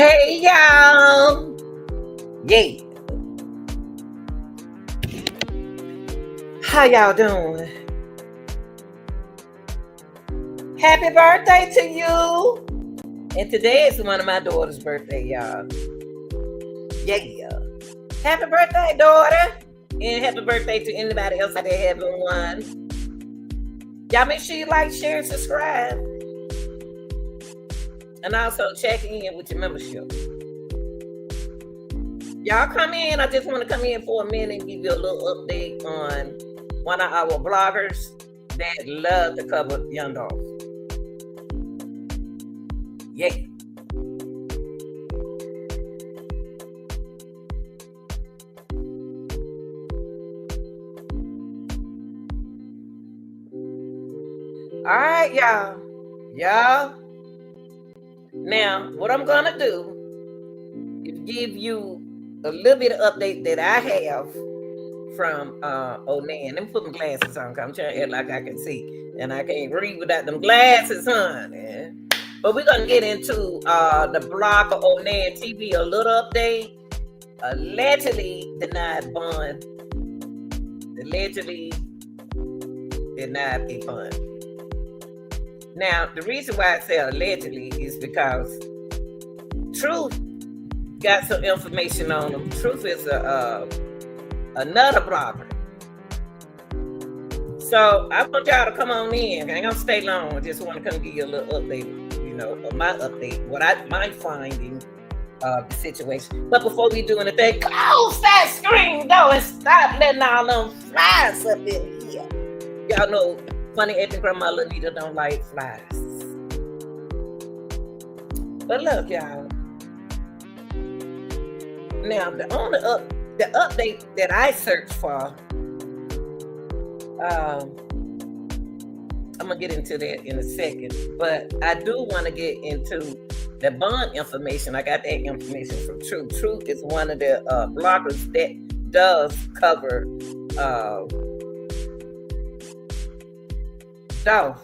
Hey y'all! Yeah, how y'all doing? Happy birthday to you! And today is one of my daughter's birthday, y'all. Yeah. Happy birthday, daughter! And happy birthday to anybody else out there having one. Y'all make sure you like, share, and subscribe. And also check in with your membership. Y'all come in. I just want to come in for a minute and give you a little update on one of our bloggers that love to cover young dogs. Yeah. All right, y'all. Now, what I'm going to do is give you a little bit of update that I have from Onan. Let me put my glasses on because I'm trying to act like I can see. And I can't read without them glasses, honey. But we're going to get into the blog of Onan TV, a little update. Allegedly denied bond. Allegedly denied a bond. Now, the reason why I say allegedly is because Truth got some information on him. Truth is another blogger. So I want y'all to come on in. I ain't gonna stay long. I just want to come give you a little update, of my update, my finding of the situation. But before we do anything, close that screen though and stop letting all them flies up in here. Y'all know funny acting grandma Lanita don't like flies. But look, y'all. Now the update that I searched for, I'm gonna get into that in a second, but I do want to get into the bond information. I got that information from Truth. Truth is one of the bloggers that does cover dogs.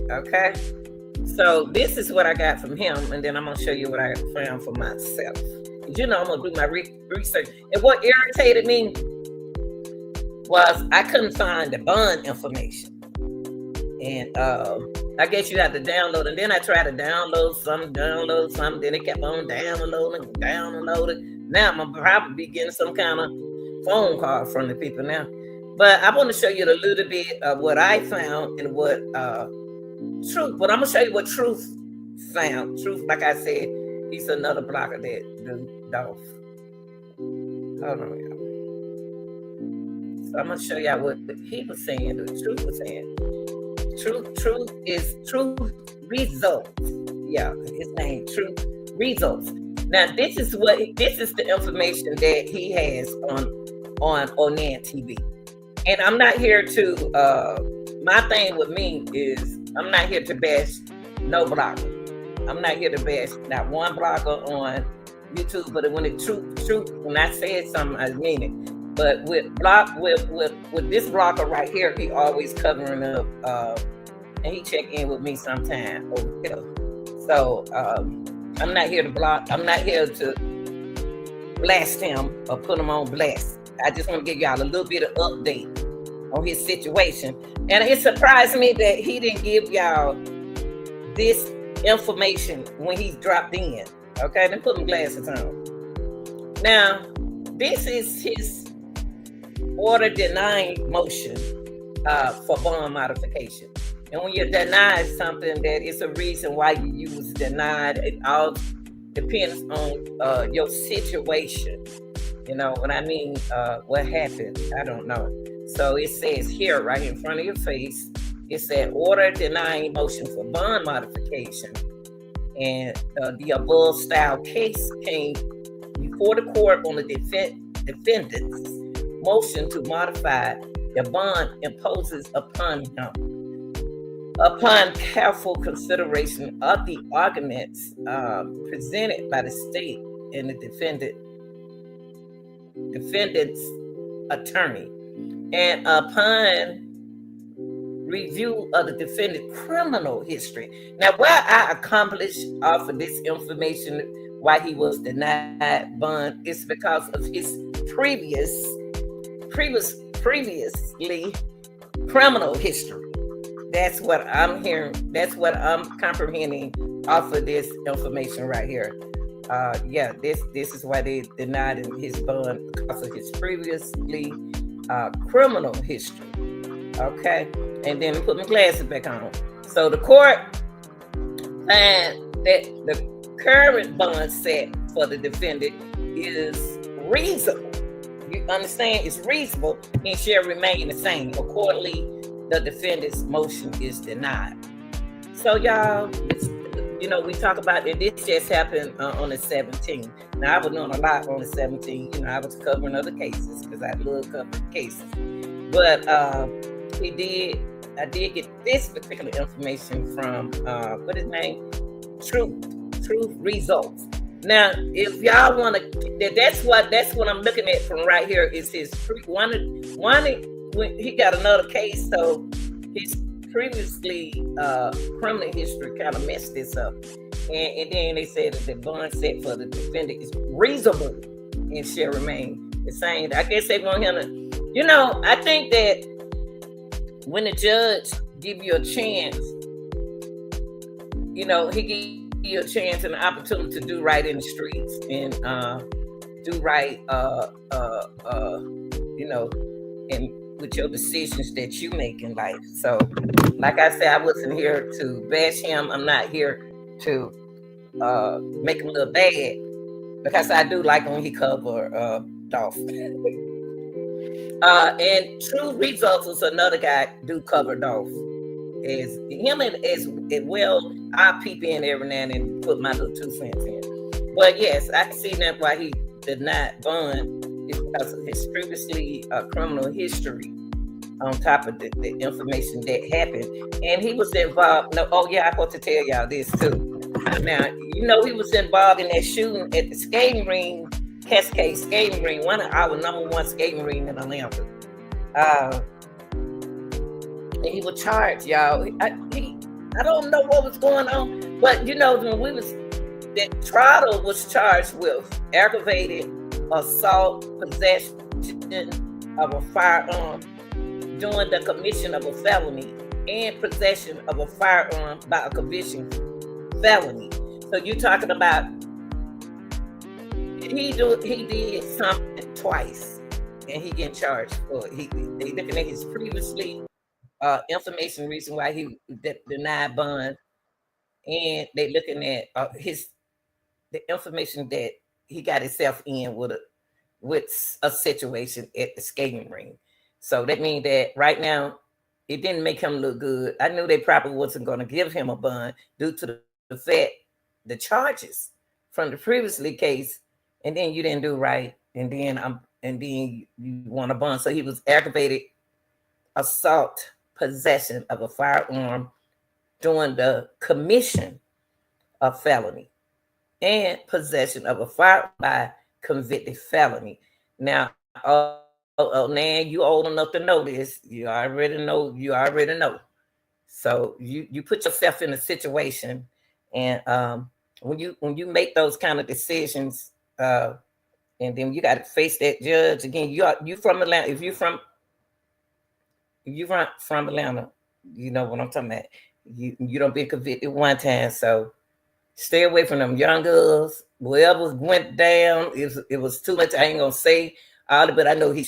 Okay, so this is what I got from him, and then I'm gonna show you what I found for myself. I'm gonna do my research. And what irritated me was I couldn't find the bond information. And I guess you have to download, and then I tried to download some, then it kept on downloading. Now I'm gonna probably be getting some kind of phone call from the people now. But I want to show you a little bit of what I found and what Truth. But I'm gonna show you what Truth found. Truth, like I said, he's another blogger that do dogs. Hold on, y'all. So I'm gonna show y'all what he was saying. The Truth was saying. Truth is Truth Results. Yeah, his name Truth Results. Now this is the information that he has on Onan TV. And I'm not here to my thing with me is I'm not here to bash no blogger. I'm not here to bash not one blogger on YouTube, but when it truth, when I said something, I mean it. But with this blogger right here, he always covering up, and he check in with me sometime over here. So I'm not here to block. I'm not here to blast him or put him on blast. I just want to give y'all a little bit of update on his situation. And it surprised me that he didn't give y'all this information when he dropped in. Okay, then put my glasses on. Now, this is his order denying motion for bond modification. And when you're denied something, that is a reason why you was denied. It all depends on your situation. You know what I mean? What happened? I don't know. So it says here, right in front of your face, it said order denying motion for bond modification. And the above style case came before the court on the defendant's motion to modify the bond imposes upon him. Upon careful consideration of the arguments presented by the state and the defendant's attorney, and upon review of the defendant's criminal history. Now, why I accomplished off of this information why he was denied bond is because of his previously criminal history. That's what I'm hearing. That's what I'm comprehending off of this information right here. Yeah, this is why they denied him his bond because of his previously criminal history. Okay, and then put my glasses back on. So the court found that the current bond set for the defendant is reasonable. You understand? It's reasonable and shall remain the same. Accordingly, the defendant's motion is denied. So y'all, we talk about it. This just happened on the 17th. Now I was doing a lot on the 17th. I was covering other cases because I love covering cases. But I did get this particular information from what is his name? Truth Results. Now, if y'all want to, that's what I'm looking at from right here. Is his one when he got another case, so his previously criminal history kind of messed this up, and then they said that the bond set for the defendant is reasonable and shall remain the same. I guess they want him to, I think that when the judge give you a chance, he give you a chance and an opportunity to do right in the streets and do right, and with your decisions that you make in life. So, like I said, I wasn't here to bash him. I'm not here to make him look bad, because I do like when he cover Dolph. And True Results is another guy do cover Dolph. As him as well, I peep in every now and then and put my little 2 cents in. But yes, I can see that why he did not bond is because of his previously criminal history on top of the information that happened. And he was involved. I want to tell y'all this too. Now, he was involved in that shooting at the skating ring, Cascade Skating Ring, one of our number one skating ring in Atlanta. And he was charged, y'all. I don't know what was going on, but when that Trotter was charged with aggravated assault, possession of a firearm during the commission of a felony, and possession of a firearm by a conviction felony. So you're talking about he did something twice, and he getting charged for it. They looking at his previously information reason why he denied bond, and they looking at the information that he got himself in with a situation at the skating ring. So that means that right now it didn't make him look good. I knew they probably wasn't going to give him a bond due to the fact the charges from the previously case, and then you didn't do right, and then you want a bond. So he was aggravated assault, possession of a firearm during the commission of felony, and possession of a firearm by convicted felony. Now, Onan, you old enough to know this. You already know. So you put yourself in a situation, and when you make those kind of decisions, and then you got to face that judge again. You from Atlanta. If you from Atlanta, you know what I'm talking about. You don't be convicted one time, so stay away from them young girls. Whatever went down, it was too much. I ain't gonna say all of it, but I know he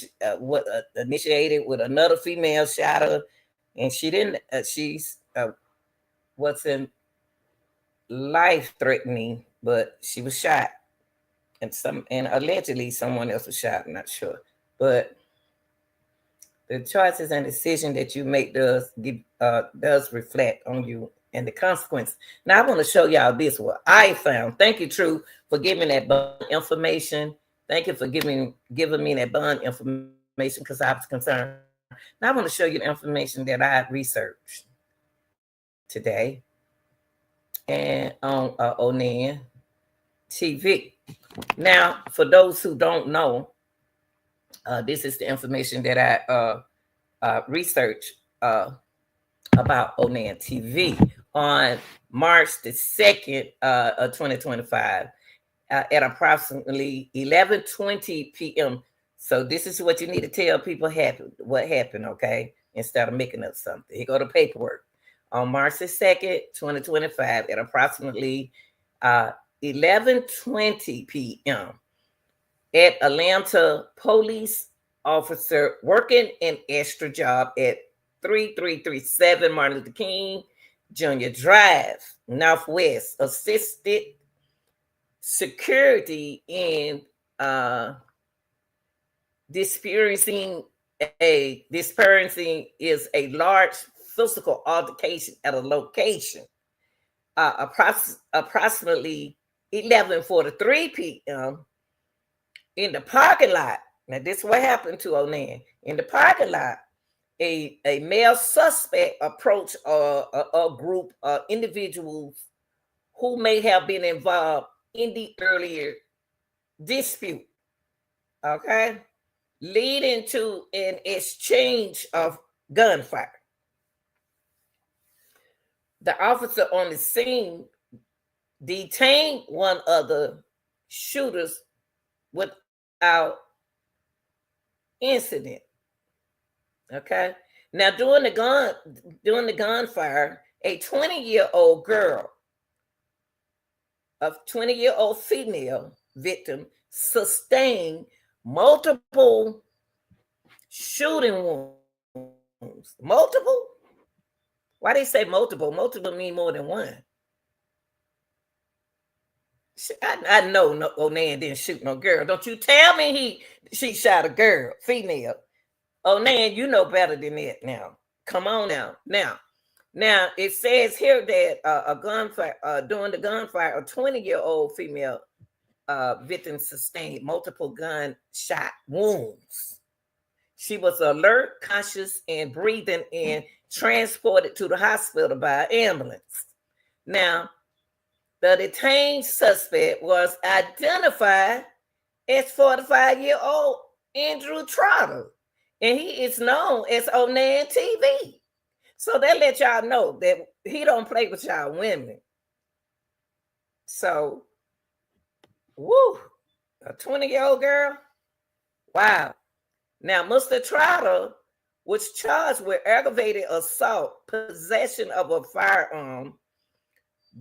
initiated with another female, shot her, and she didn't. She's wasn't life threatening, but she was shot, and allegedly someone else was shot. I'm not sure, but the choices and decision that you make does reflect on you and the consequence. Now I want to show y'all this what I found. Thank you, True, for giving that bond information. Thank you for giving me that bond information because I was concerned. Now I want to show you the information that I researched today and on Onan TV. Now, for those who don't know, this is the information that I researched about Onan TV on March the 2nd of 2025 at approximately 11:20 p.m. So this is what you need to tell people what happened, okay? Instead of making up something. Here go the paperwork. On March the 2nd, 2025 at approximately 11:20 p.m. at Atlanta police officer working an extra job at 3337 Martin Luther King Jr. Drive, Northwest, assisted security in experiencing is a large physical altercation at a location approximately 11:43 p.m. in the parking lot. Now, this is what happened to Onan. In the parking lot, a male suspect approached a group of individuals who may have been involved in the earlier dispute, okay, leading to an exchange of gunfire. The officer on the scene detained one of the shooters without incident. Okay. Now, during the gunfire, a 20-year-old girl, a 20-year-old female victim, sustained multiple shooting wounds. Multiple? Why they say multiple? Multiple mean more than one. I know Onan didn't shoot no girl. Don't you tell me she shot a girl, female. Onan, you know better than that now. Come on now. Now it says here that a gunfire during the gunfire, a 20-year-old female victim sustained multiple gunshot wounds. She was alert, conscious, and breathing, and transported to the hospital by ambulance. Now, the detained suspect was identified as 45-year-old Andrew Trotter, and he is known as Onan TV. So that let y'all know that he don't play with y'all women. So, woo, a 20-year-old girl? Wow. Now, Mr. Trotter was charged with aggravated assault, possession of a firearm,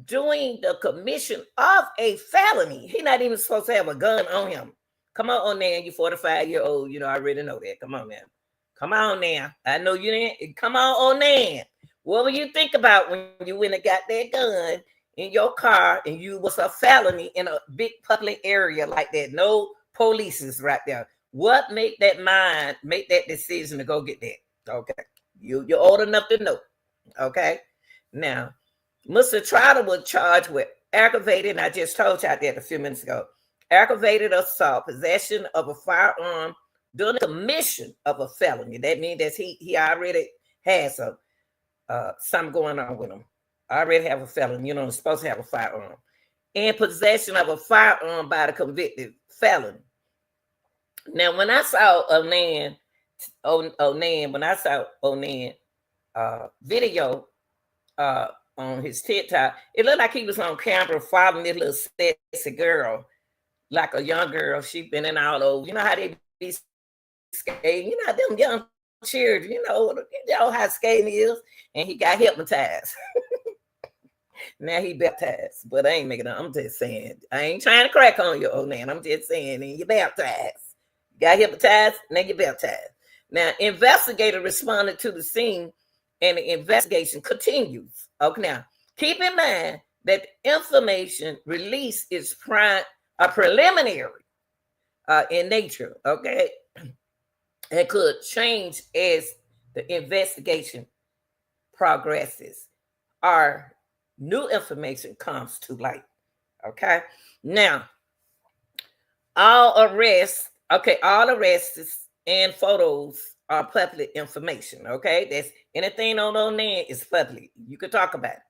doing the commission of a felony. He's not even supposed to have a gun on him. Come on, Onan, you 45-year-old. You know, I already know that. Come on, man. Come on now. I know you didn't. Come on, Onan. What will you think about when you went and got that gun in your car and you was a felony in a big public area like that? No police is right there. What make that decision to go get that? Okay. You're old enough to know. Okay. Now, Mr. Trotter was charged with aggravated, and I just told you that a few minutes ago, aggravated assault, possession of a firearm during the commission of a felony. That means that he already has something going on with him. I already have a felony. You know, he's supposed to have a firearm. And possession of a firearm by the convicted felon. Now, when I saw Onan video on his TikTok, it looked like he was on camera following this little sexy girl, like a young girl. She been in all over. You know how they be skating? You know them young children. You know how skating is. And he got hypnotized. Now he baptized, but I ain't making it. I'm just saying. I ain't trying to crack on you, Onan. I'm just saying, and you baptized. Got hypnotized, now you baptized. Now, investigator responded to the scene, and the investigation continues. Okay, now keep in mind that the information released is preliminary in nature. Okay, it could change as the investigation progresses or new information comes to light. Okay, now all arrests and photos are public information. Okay, that's anything on Onan is public. You can talk about it.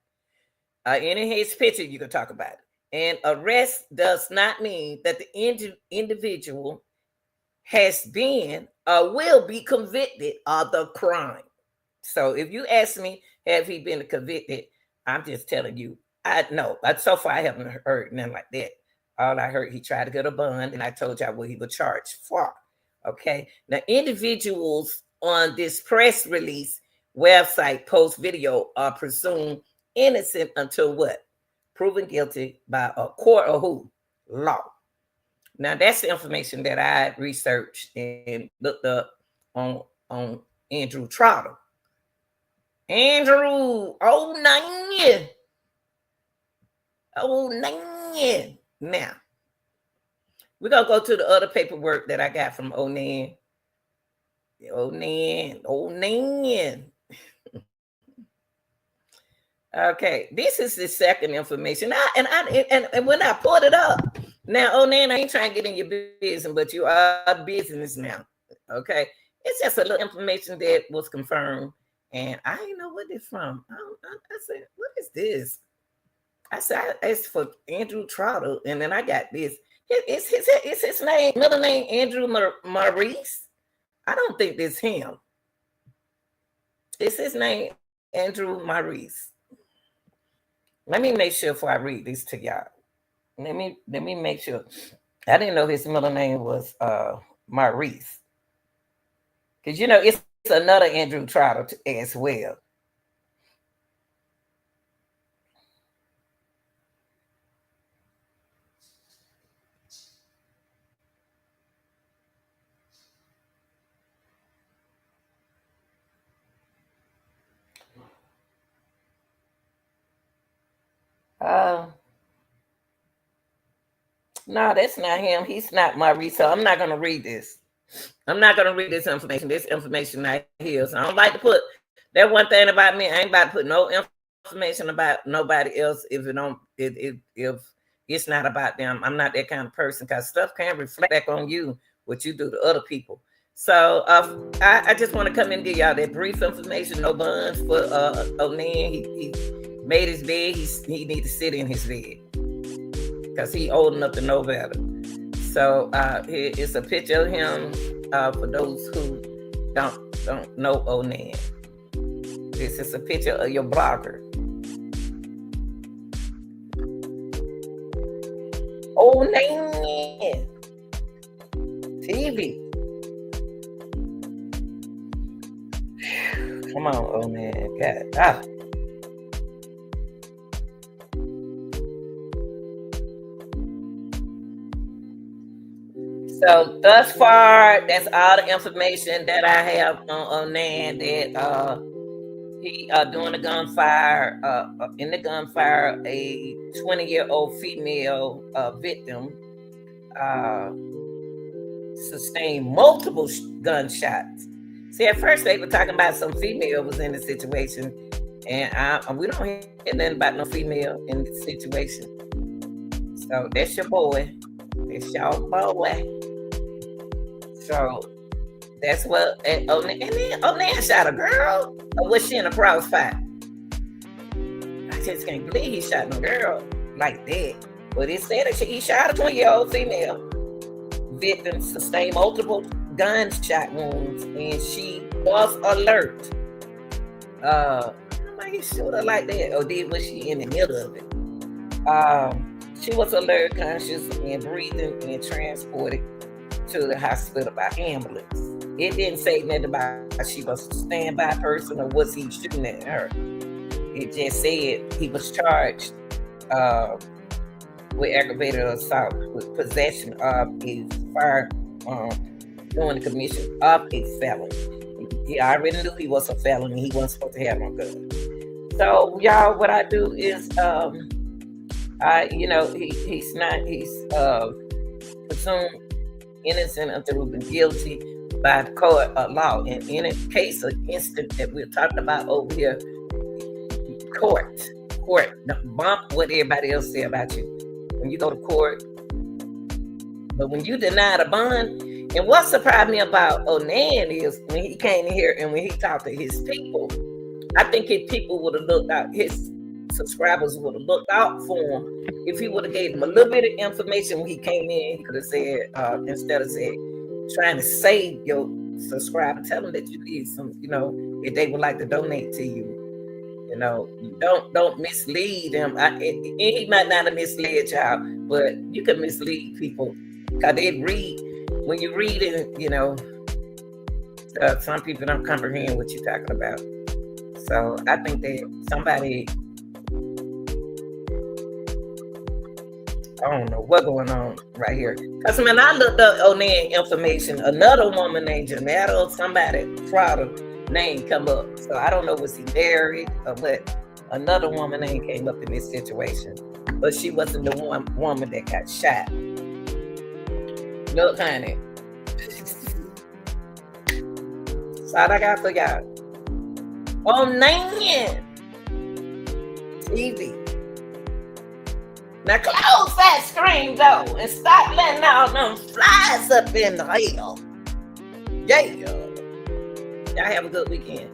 Any of his picture, you can talk about it. And arrest does not mean that the individual has been or will be convicted of the crime. So if you ask me, Have he been convicted? I'm just telling you. I know. But so far, I haven't heard nothing like that. All I heard, he tried to get a bond, and I told y'all what he was charged for. Okay. Now, individuals on this press release website post video are presumed innocent until what? Proven guilty by a court of who? Law. Now, that's the information that I researched and looked up on Andrew Trotter. Andrew, Onan. Now, we're going to go to the other paperwork that I got from Onan. Okay, this is the second information. And when I pulled it up, now, Onan, I ain't trying to get in your business, but you are business now. Okay, it's just a little information that was confirmed, and I didn't know what it's from. I said, what is this? I said, it's for Andrew Trotter, and then I got this. It's his name, middle name, Andrew Maurice. I don't think it's him. It's his name, Andrew Maurice. Let me make sure before I read this to y'all. Let me make sure. I didn't know his middle name was Maurice. Because, you know, it's another Andrew Trotter as well. No, that's not him. He's not Maurice. So I'm not going to read this. I'm not going to read this information. This information right here. So I don't like to put that one thing about me. I ain't about to put no information about nobody else if if it's not about them. I'm not that kind of person because stuff can reflect back on you what you do to other people. So I just want to come in and give y'all that brief information. No buns for Onan. He made his bed. He need to sit in his bed because he old enough to know better. So here is a picture of him for those who don't know Onan. This is a picture of your blogger. Onan TV. Come on, Onan. God. So thus far, that's all the information that I have on Onan. That he doing the gunfire. In the gunfire, a 20-year-old female victim sustained multiple gunshots. See, at first they were talking about some female was in the situation, and we don't hear nothing about no female in the situation. So that's your boy. It's your boy. So that's what. And then Onan shot a girl. Or was she in a crossfire? I just can't believe he shot no girl like that. But it said that he shot a 20-year-old female victim, sustained multiple gunshot wounds, and she was alert. Why he shoot her like that? Or was she in the middle of it? She was alert, conscious, and breathing, and transported to the hospital by ambulance. It didn't say nothing about she was a standby person or was he shooting at her. It just said he was charged with aggravated assault with possession of a firearm during the commission of a felony. He already knew he was a felon. He wasn't supposed to have no gun. So y'all, what I do is he's presumed innocent until proven guilty by the court of law. And in a case of instant that we're talking about over here, court, bump what everybody else say about you. When you go to court, but when you deny the bond, and what surprised me about Onan is when he came in here and when he talked to his people, I think his people would have looked out, his subscribers would have looked out for him if he would have gave them a little bit of information when he came in. He could have said, instead of saying, trying to save your subscriber, tell them that you need some, if they would like to donate to you. You know, don't mislead him. And he might not have misled y'all, but you can mislead people because they read. When you read it, you know, some people don't comprehend what you're talking about. So I think that somebody, I don't know what's going on right here. Because when I looked up Onan information, another woman named Janetta or somebody, Prada name come up. So I don't know, was he married or what? Another woman name came up in this situation. But she wasn't the one woman that got shot. Look, honey. That's all I got for y'all. Onan TV. Now close that screen though and stop letting all them flies up in the hell. Yeah. Y'all have a good weekend.